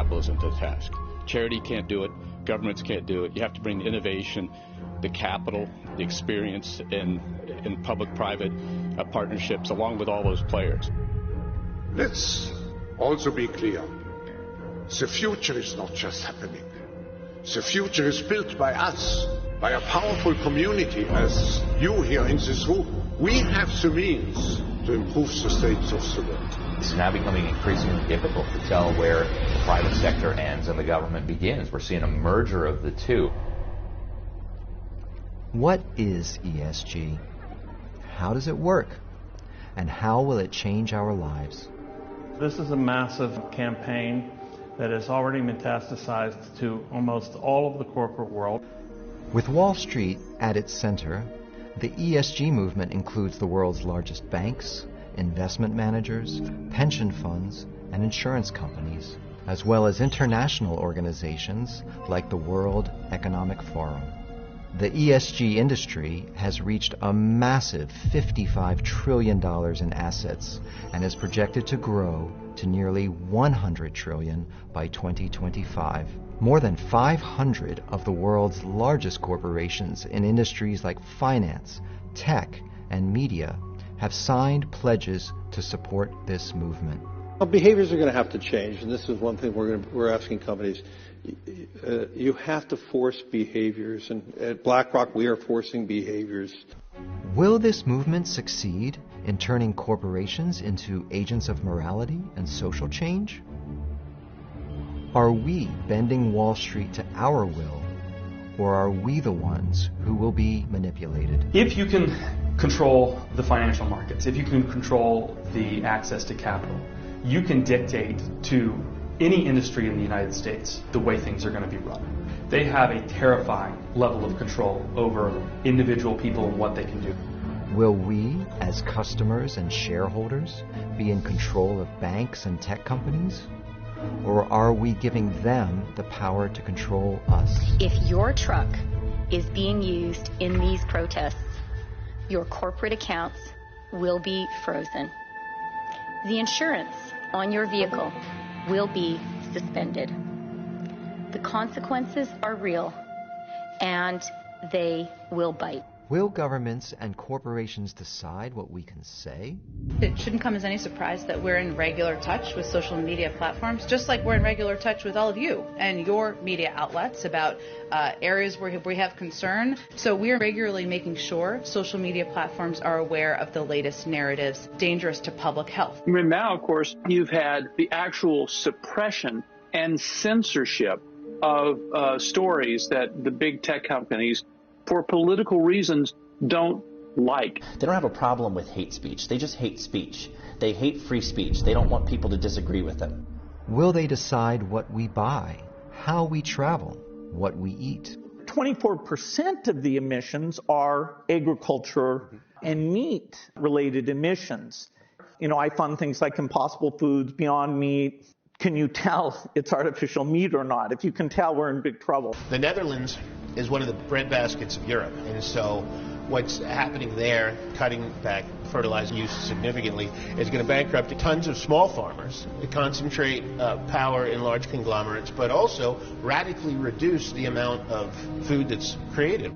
capitalism to the task. Charity can't do it. Governments can't do it. You have to bring the innovation, the capital, the experience in public-private partnerships along with all those players. Let's also be clear. The future is not just happening. The future is built by us, by a powerful community as you here in this room. We have the means to improve the states of the world. It's now becoming increasingly difficult to tell where the private sector ends and the government begins. We're seeing a merger of the two. What is ESG? How does it work? And how will it change our lives? This is a massive campaign that has already metastasized to almost all of the corporate world. With Wall Street at its center, the ESG movement includes the world's largest banks, investment managers, pension funds, and insurance companies, as well as international organizations like the World Economic Forum. The ESG industry has reached a massive $55 trillion in assets and is projected to grow to nearly $100 trillion by 2025. More than 500 of the world's largest corporations in industries like finance, tech, and media have signed pledges to support this movement. Well, behaviors are going to have to change, and this is one thing we're asking companies. You have to force behaviors, and at BlackRock we are forcing behaviors. Will this movement succeed in turning corporations into agents of morality and social change? Are we bending Wall Street to our will, or are we the ones who will be manipulated? If you can control the financial markets, if you can control the access to capital, you can dictate to any industry in the United States the way things are going to be run. They have a terrifying level of control over individual people and what they can do. Will we, as customers and shareholders, be in control of banks and tech companies? Or are we giving them the power to control us? If your truck is being used in these protests, your corporate accounts will be frozen. The insurance on your vehicle will be suspended. The consequences are real, and they will bite. Will governments and corporations decide what we can say? It shouldn't come as any surprise that we're in regular touch with social media platforms, just like we're in regular touch with all of you and your media outlets about areas where we have concern. So we're regularly making sure social media platforms are aware of the latest narratives dangerous to public health. And now, of course, you've had the actual suppression and censorship of stories that the big tech companies, for political reasons, don't like. They don't have a problem with hate speech. They just hate speech. They hate free speech. They don't want people to disagree with them. Will they decide what we buy, how we travel, what we eat? 24% of the emissions are agriculture and meat-related emissions. You know, I fund things like Impossible Foods, Beyond Meat. Can you tell it's artificial meat or not? If you can tell, we're in big trouble. The Netherlands is one of the breadbaskets of Europe, and so what's happening there, cutting back fertilizer use significantly, is going to bankrupt tons of small farmers, concentrate power in large conglomerates, but also radically reduce the amount of food that's created.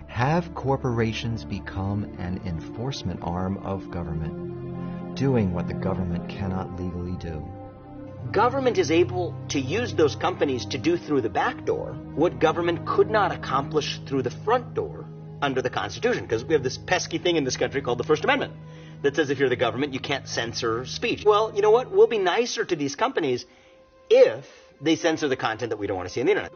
Have corporations become an enforcement arm of government, doing what the government cannot legally do? Government is able to use those companies to do through the back door what government could not accomplish through the front door under the Constitution, because we have this pesky thing in this country called the First Amendment that says if you're the government, you can't censor speech. Well, you know what? We'll be nicer to these companies if they censor the content that we don't want to see on the internet.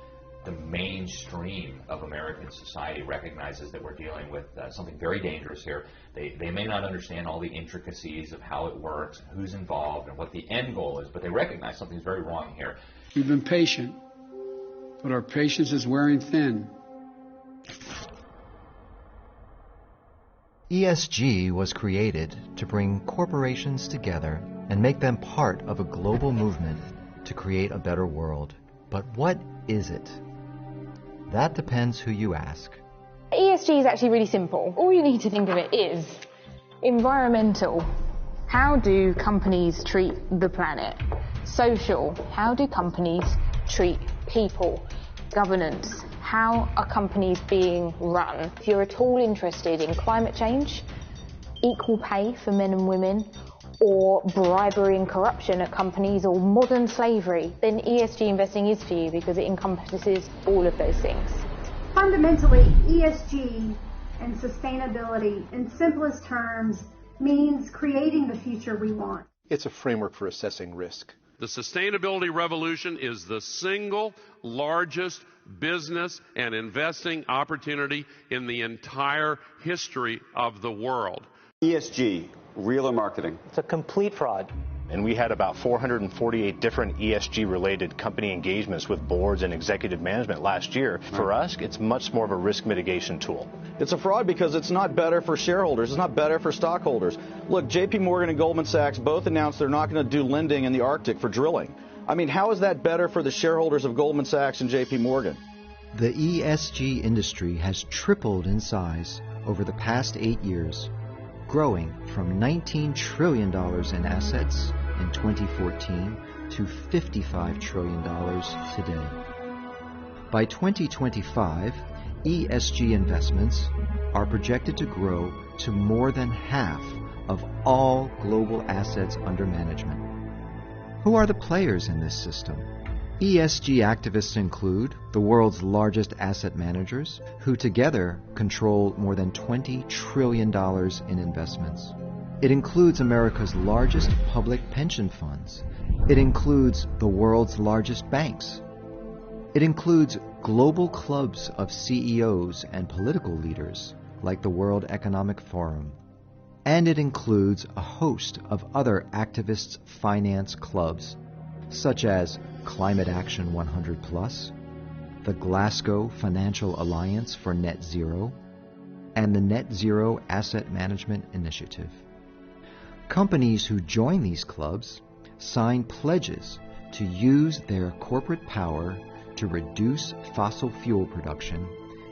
The mainstream of American society recognizes that we're dealing with something very dangerous here. They may not understand all the intricacies of how it works, and who's involved, and what the end goal is, but they recognize something's very wrong here. We've been patient, but our patience is wearing thin. ESG was created to bring corporations together and make them part of a global movement to create a better world. But what is it? That depends who you ask. ESG is actually really simple. All you need to think of it is environmental. How do companies treat the planet? Social. How do companies treat people? Governance. How are companies being run? If you're at all interested in climate change, equal pay for men and women, or bribery and corruption at companies, or modern slavery, then ESG investing is for you because it encompasses all of those things. Fundamentally, ESG and sustainability, in simplest terms, means creating the future we want. It's a framework for assessing risk. The sustainability revolution is the single largest business and investing opportunity in the entire history of the world. ESG, real or marketing? It's a complete fraud. And we had about 448 different ESG-related company engagements with boards and executive management last year. For us, it's much more of a risk mitigation tool. It's a fraud because it's not better for shareholders. It's not better for stockholders. Look, JP Morgan and Goldman Sachs both announced they're not going to do lending in the Arctic for drilling. I mean, how is that better for the shareholders of Goldman Sachs and JP Morgan? The ESG industry has tripled in size over the past 8 years, growing from $19 trillion in assets in 2014 to $55 trillion today. By 2025, ESG investments are projected to grow to more than half of all global assets under management. Who are the players in this system? ESG activists include the world's largest asset managers, who together control more than $20 trillion in investments. It includes America's largest public pension funds. It includes the world's largest banks. It includes global clubs of CEOs and political leaders, like the World Economic Forum. And it includes a host of other activists' finance clubs, such as Climate Action 100+, the Glasgow Financial Alliance for Net Zero, and the Net Zero Asset Management Initiative. Companies who join these clubs sign pledges to use their corporate power to reduce fossil fuel production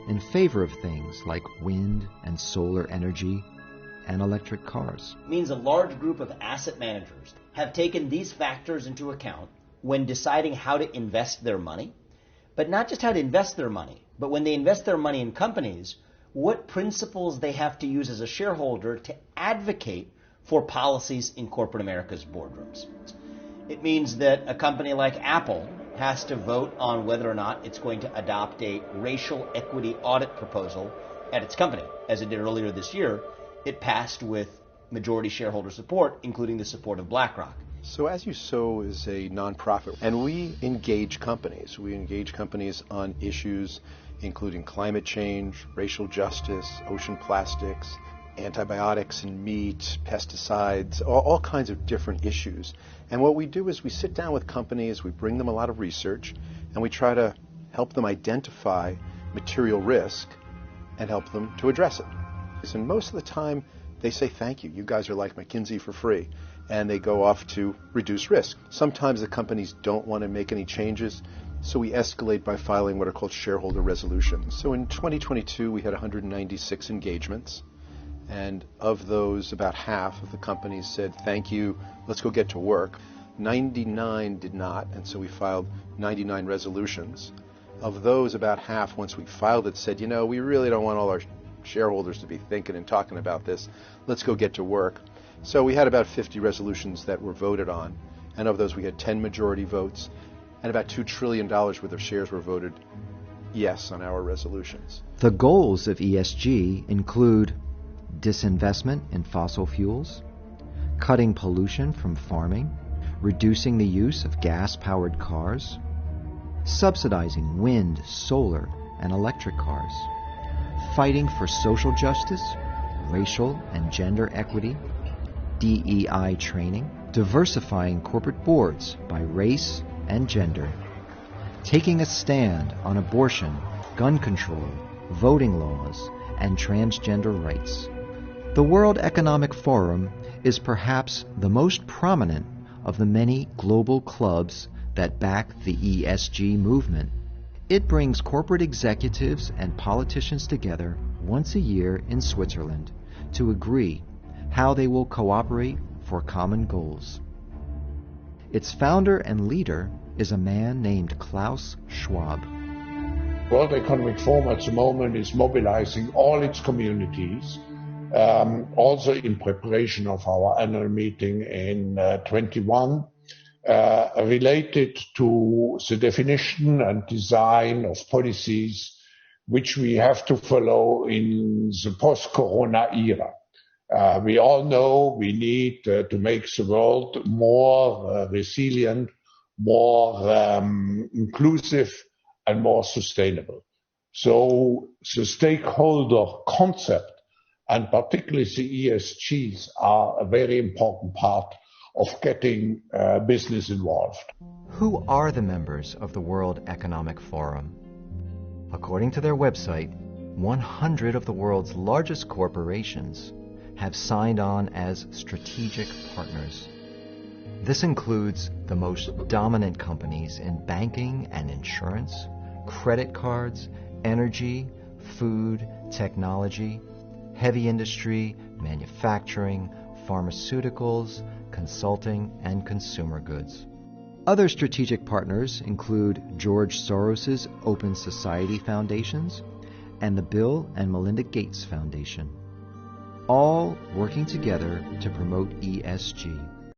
in favor of things like wind and solar energy and electric cars. It means a large group of asset managers have taken these factors into account when deciding how to invest their money, but not just how to invest their money, but when they invest their money in companies, what principles they have to use as a shareholder to advocate for policies in corporate America's boardrooms. It means that a company like Apple has to vote on whether or not it's going to adopt a racial equity audit proposal at its company. As it did earlier this year, it passed with majority shareholder support, including the support of BlackRock. So As You Sow is a nonprofit, and we engage companies. We engage companies on issues including climate change, racial justice, ocean plastics, antibiotics in meat, pesticides, all kinds of different issues. And what we do is we sit down with companies, we bring them a lot of research, and we try to help them identify material risk and help them to address it. And most of the time, they say, thank you, you guys are like McKinsey for free, and they go off to reduce risk. Sometimes the companies don't want to make any changes, so we escalate by filing what are called shareholder resolutions. So in 2022, we had 196 engagements. And of those, about half of the companies said, thank you, let's go get to work. 99 did not, and so we filed 99 resolutions. Of those, about half, once we filed it, said, we really don't want all our shareholders to be thinking and talking about this. Let's go get to work. So we had about 50 resolutions that were voted on. And of those, we had 10 majority votes, and about $2 trillion worth of shares were voted yes on our resolutions. The goals of ESG include disinvestment in fossil fuels, cutting pollution from farming, reducing the use of gas-powered cars, subsidizing wind, solar, and electric cars, fighting for social justice, racial and gender equity, DEI training, diversifying corporate boards by race and gender, taking a stand on abortion, gun control, voting laws, and transgender rights. The World Economic Forum is perhaps the most prominent of the many global clubs that back the ESG movement. It brings corporate executives and politicians together once a year in Switzerland to agree how they will cooperate for common goals. Its founder and leader is a man named Klaus Schwab. World Economic Forum at the moment is mobilizing all its communities, also in preparation of our annual meeting in 21, related to the definition and design of policies which we have to follow in the post-corona era. We all know we need to make the world more resilient, more inclusive, and more sustainable. So the stakeholder concept, and particularly the ESGs, are a very important part of getting business involved. Who are the members of the World Economic Forum? According to their website, 100 of the world's largest corporations have signed on as strategic partners. This includes the most dominant companies in banking and insurance, credit cards, energy, food, technology, heavy industry, manufacturing, pharmaceuticals, consulting, and consumer goods. Other strategic partners include George Soros's Open Society Foundations and the Bill and Melinda Gates Foundation, all working together to promote ESG.